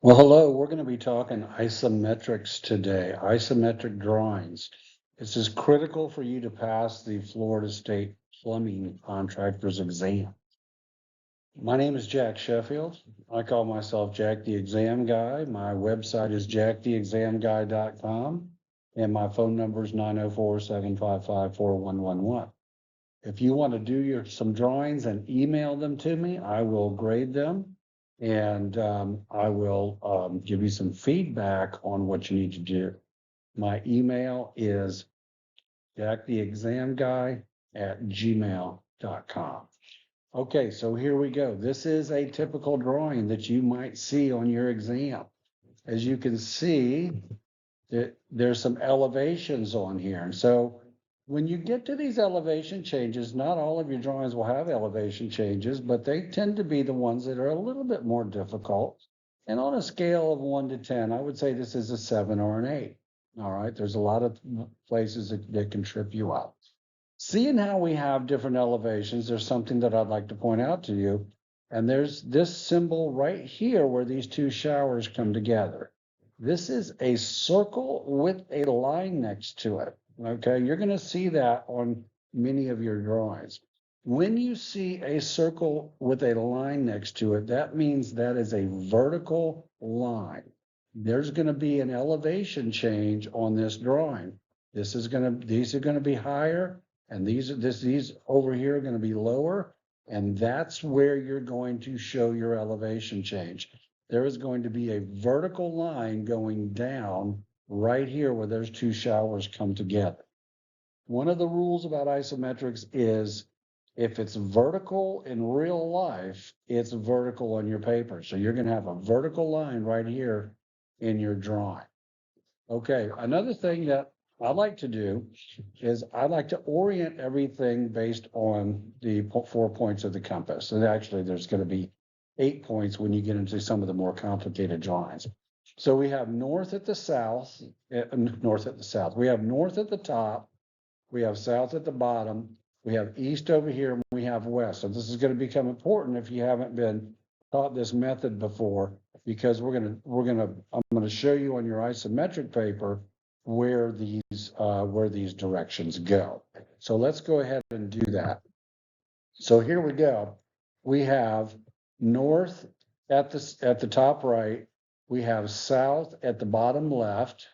Well, hello. We're going to be talking isometrics today, isometric drawings. This is critical for you to pass the Florida State Plumbing Contractor's Exam. My name is Jack Sheffield. I call myself Jack the Exam Guy. My website is jacktheexamguy.com, and my phone number is 904-755-4111. If you want to do some drawings and email them to me, I will grade them and I will give you some feedback on what you need to do. My email is jacktheexamguy@gmail.com. Okay, so here we go. This is a typical drawing that you might see on your exam. As you can see, there's some elevations on here. And so when you get to these elevation changes, not all of your drawings will have elevation changes, but they tend to be the ones that are a little bit more difficult. And on a scale of 1 to 10, I would say this is a 7 or an 8. All right, there's a lot of places that can trip you up. Seeing how we have different elevations, there's something that I'd like to point out to you. And there's this symbol right here where these two showers come together. This is a circle with a line next to it. Okay, you're going to see that on many of your drawings. When you see a circle with a line next to it, that means that is a vertical line. There's going to be an elevation change on this drawing. These are going to be higher, and these over here are going to be lower, and that's where you're going to show your elevation change. There is going to be a vertical line going down right here where those two showers come together. One of the rules about isometrics is if it's vertical in real life, it's vertical on your paper. So you're going to have a vertical line right here in your drawing. Okay, another thing that I like to do is I like to orient everything based on the 4 points of the compass. And actually, there's going to be 8 points when you get into some of the more complicated drawings. So we have north at the south, north at the south. We have north at the top. We have south at the bottom. We have east over here, and we have west. So this is going to become important if you haven't been taught this method before, because I'm going to show you on your isometric paper where these directions go. So let's go ahead and do that. So here we go. We have north at the top right. We have south at the bottom left.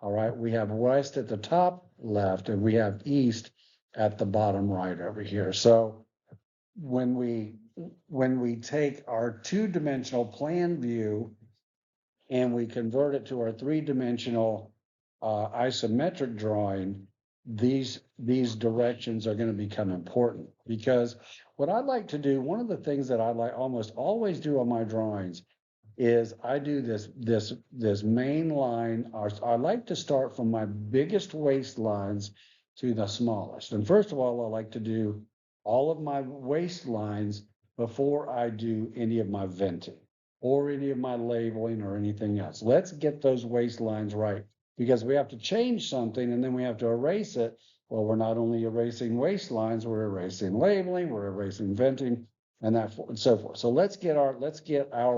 All right. We have west at the top left, and we have east at the bottom right over here. So when we take our two-dimensional plan view and we convert it to our three-dimensional isometric drawing, these directions are going to become important, because what I like to do, one of the things that I like almost always do on my drawings is I do this main line. I like to start from my biggest waste lines to the smallest. And first of all, I like to do all of my waste lines before I do any of my venting or any of my labeling or anything else. Let's get those waste lines right, because we have to change something and then we have to erase it. Well, we're not only erasing waste lines, we're erasing labeling, we're erasing venting, and so forth. So let's get our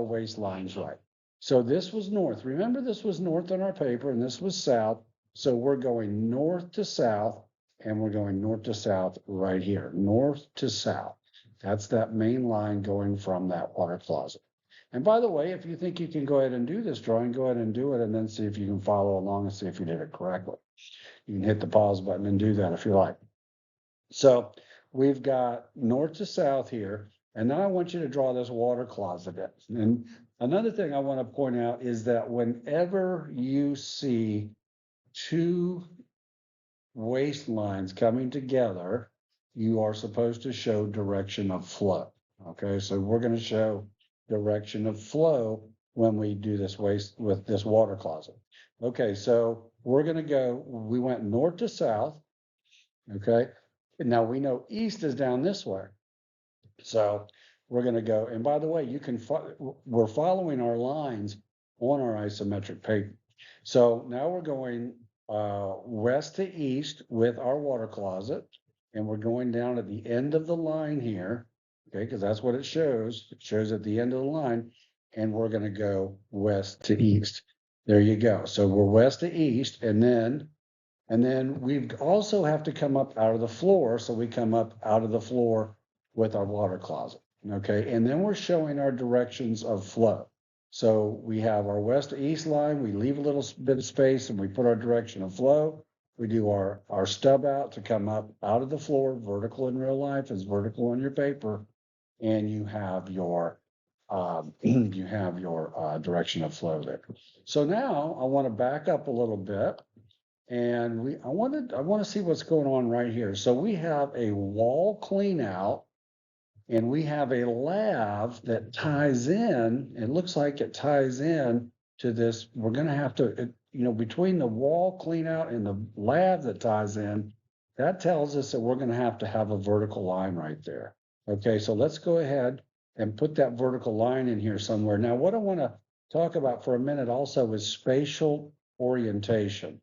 waste lines right. So this was north. Remember, this was north on our paper, and this was south. So we're going north to south, and we're going north to south right here, north to south. That's that main line going from that water closet. And by the way, if you think you can go ahead and do this drawing, go ahead and do it, and then see if you can follow along and see if you did it correctly. You can hit the pause button and do that if you like. So we've got north to south here. And now I want you to draw this water closet in. And another thing I want to point out is that whenever you see two waste lines coming together, you are supposed to show direction of flow. Okay, so we're going to show direction of flow when we do this waste with this water closet. Okay, so we're going to go, we went north to south. Okay, and now we know east is down this way. So we're going to go, and by the way, we're following our lines on our isometric paper. So now we're going west to east with our water closet, and we're going down at the end of the line here, okay, because that's what it shows. It shows at the end of the line. and we're going to go west to east. There you go. So we're west to east, and then we also have to come up out of the floor. So we come up out of the floor with our water closet. Okay. And then we're showing our directions of flow. So we have our west to east line. We leave a little bit of space and we put our direction of flow. We do our stub out to come up out of the floor. Vertical in real life is vertical on your paper. And you have your direction of flow there. So now I want to back up a little bit, and I want to see what's going on right here. So we have a wall clean out, and we have a lav that ties in. It looks like it ties in to this. We're going to have to, between the wall clean out and the lav that ties in, that tells us that we're going to have a vertical line right there. Okay, so let's go ahead and put that vertical line in here somewhere. Now, what I want to talk about for a minute also is spatial orientation.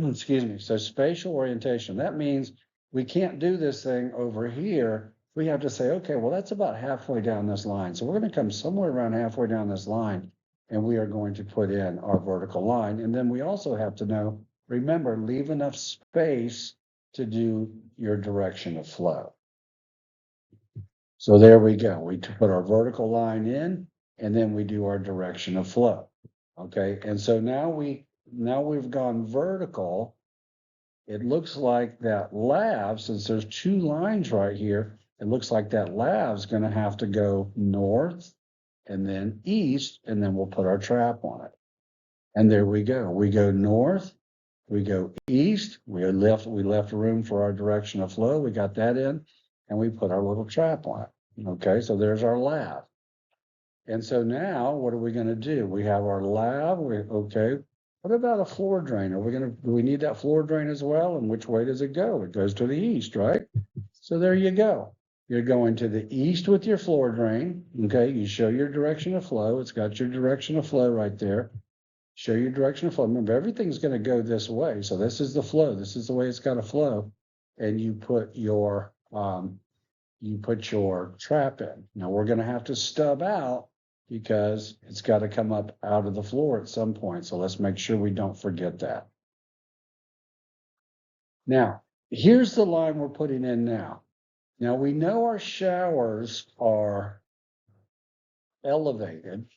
Excuse me. So spatial orientation, that means we can't do this thing over here. We have to say, okay, well, that's about halfway down this line. So we're going to come somewhere around halfway down this line, and we are going to put in our vertical line. And then we also have to know, remember, leave enough space to do your direction of flow. So there we go. We put our vertical line in, and then we do our direction of flow. Okay. And so now we've gone vertical. It looks like that lav, since there's two lines right here, it looks like that lav's going to have to go north and then east, and then we'll put our trap on it. And there we go. We go north, we go east, we left room for our direction of flow. We got that in, and we put our little trap on it. Okay, so there's our lav. And so now what are we going to do? We have our lav. Okay, what about a floor drain? Do we need that floor drain as well? And which way does it go? It goes to the east, right? So there you go. You're going to the east with your floor drain. Okay, you show your direction of flow. It's got your direction of flow right there. Show your direction of flow. Remember, everything's going to go this way. So this is the flow. This is the way it's got to flow. And you put your trap in. Now we're going to have to stub out because it's got to come up out of the floor at some point. So let's make sure we don't forget that. Now, here's the line we're putting in now. Now we know our showers are elevated,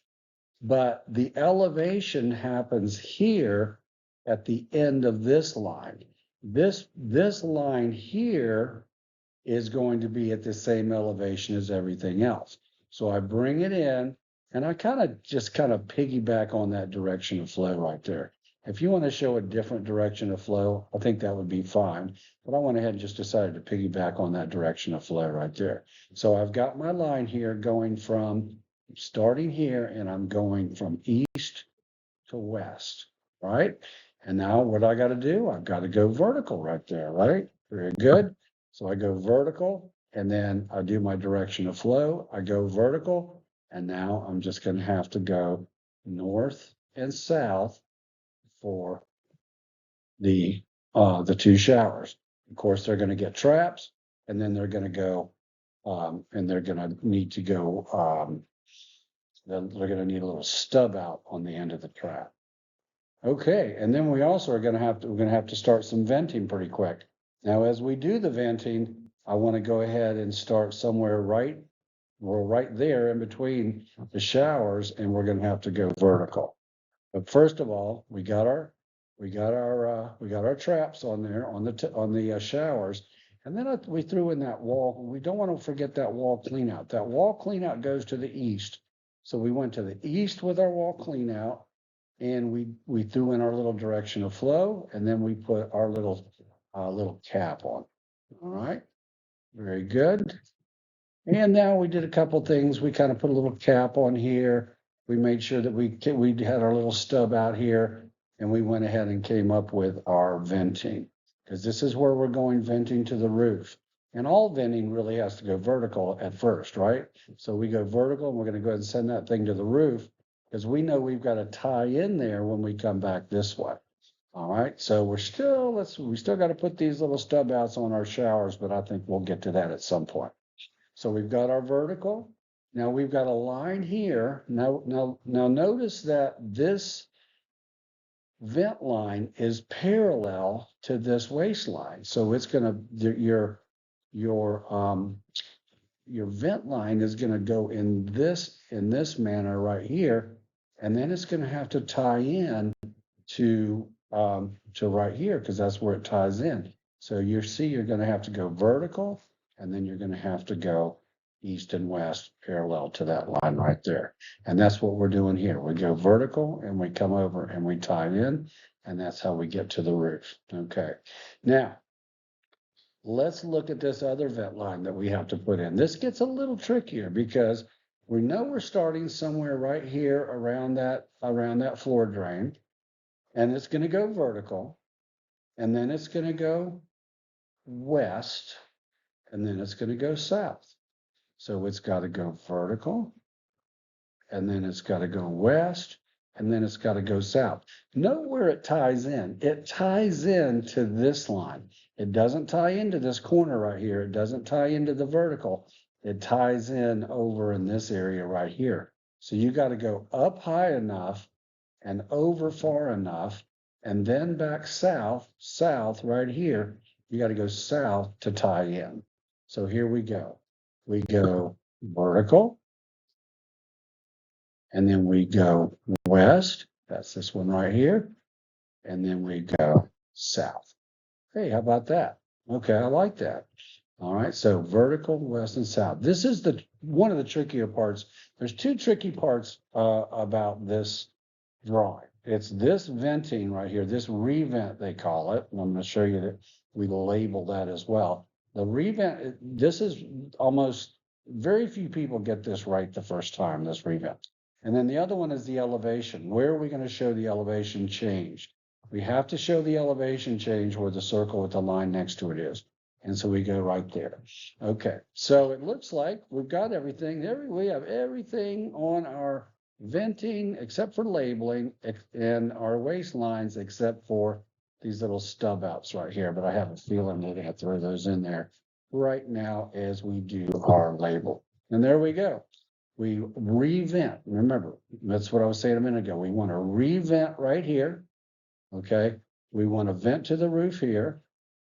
but the elevation happens here at the end of this line. This line here is going to be at the same elevation as everything else. So I bring it in, and I kind of piggyback on that direction of flow right there. If you want to show a different direction of flow, I think that would be fine. But I went ahead and just decided to piggyback on that direction of flow right there. So I've got my line here going from starting here, and I'm going from east to west, right? And now what I got to do? I've got to go vertical right there, right? Very good. So I go vertical, and then I do my direction of flow. I go vertical, and now I'm just going to have to go north and south for the two showers. Of course, they're going to get traps, and then they're going to go, and they're going to need to go. They're going to need a little stub out on the end of the trap. Okay, and then we also are going to have to start some venting pretty quick. Now, as we do the venting, I want to go ahead and start somewhere right there in between the showers, and we're going to have to go vertical. But first of all, we got our traps on there on the showers, and then we threw in that wall. We don't want to forget that wall clean out. That wall clean out goes to the east, so we went to the east with our wall clean out, and we threw in our little direction of flow, and then we put our little cap on. All right, very good. And now we did a couple things. We kind of put a little cap on here. We made sure that we had our little stub out here, and we went ahead and came up with our venting, because this is where we're going venting to the roof. And all venting really has to go vertical at first, right? So we go vertical, and we're going to go ahead and send that thing to the roof, because we know we've got to tie in there when we come back this way. All right, so we still got to put these little stub outs on our showers, but I think we'll get to that at some point. So we've got our vertical. Now we've got a line here. Now notice that this vent line is parallel to this waistline. So it's gonna, your vent line is gonna go in this manner right here, and then it's gonna have to tie in to right here, because that's where it ties in. So you see, you're gonna have to go vertical, and then you're gonna have to go east and west parallel to that line right there. And that's what we're doing here. We go vertical and we come over and we tie in, and that's how we get to the roof. Okay. Now, let's look at this other vent line that we have to put in. This gets a little trickier because we know we're starting somewhere right here around that floor drain, and it's going to go vertical, and then it's going to go west, and then it's going to go south. So it's got to go vertical, and then it's got to go west, and then it's got to go south. Note where it ties in. It ties into this line. It doesn't tie into this corner right here. It doesn't tie into the vertical. It ties in over in this area right here. So you got to go up high enough and over far enough, and then back south right here. You got to go south to tie in. So here we go. We go vertical, and then we go west. That's this one right here. And then we go south. Hey, how about that? Okay, I like that. All right, so vertical, west, and south. This is one of the trickier parts. There's two tricky parts about this drawing. It's this venting right here, this revent they call it. And I'm going to show you that we label that as well. The revent, this is almost, very few people get this right the first time, this revent. And then the other one is the elevation. Where are we going to show the elevation change? We have to show the elevation change where the circle with the line next to it is. And so we go right there. Okay, so it looks like we've got everything there. We have everything on our venting except for labeling, and our waistlines except for these little stub outs right here. But I have a feeling we're going to throw those in there right now as we do our label. And there we go. We revent. Remember, that's what I was saying a minute ago. We want to revent right here. Okay. We want to vent to the roof here.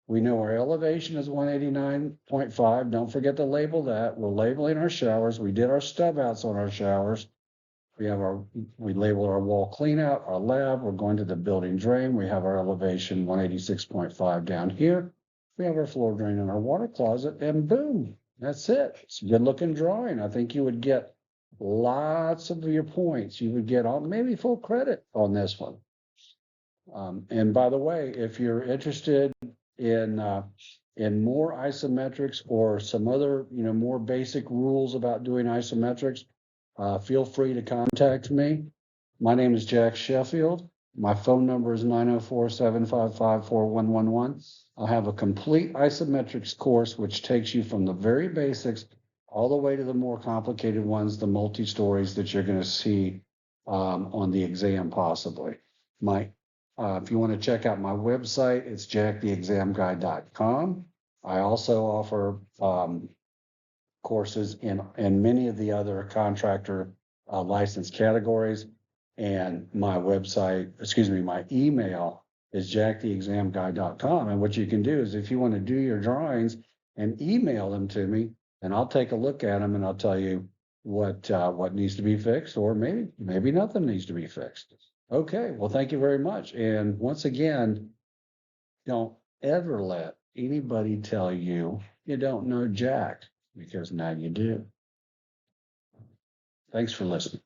We know our elevation is 189.5. Don't forget to label that. We're labeling our showers. We did our stub outs on our showers. We labeled our wall clean out, our lab. We're going to the building drain. We have our elevation 186.5 down here. We have our floor drain and our water closet, and boom, that's it. It's a good looking drawing. I think you would get lots of your points. You would get maybe full credit on this one. And by the way, if you're interested in more isometrics or some other, more basic rules about doing isometrics, feel free to contact me. My name is Jack Sheffield. My phone number is 904-755-4111. I'll have a complete isometrics course, which takes you from the very basics all the way to the more complicated ones, the multi-stories that you're going to see on the exam possibly. If you want to check out my website, it's jacktheexamguy.com. I also offer courses in many of the other contractor license categories. And my email is jacktheexamguy.com. And what you can do is, if you want to do your drawings and email them to me, and I'll take a look at them and I'll tell you what needs to be fixed, or maybe nothing needs to be fixed. Okay, well, thank you very much. And once again, don't ever let anybody tell you you don't know Jack, because now you do. Thanks for listening.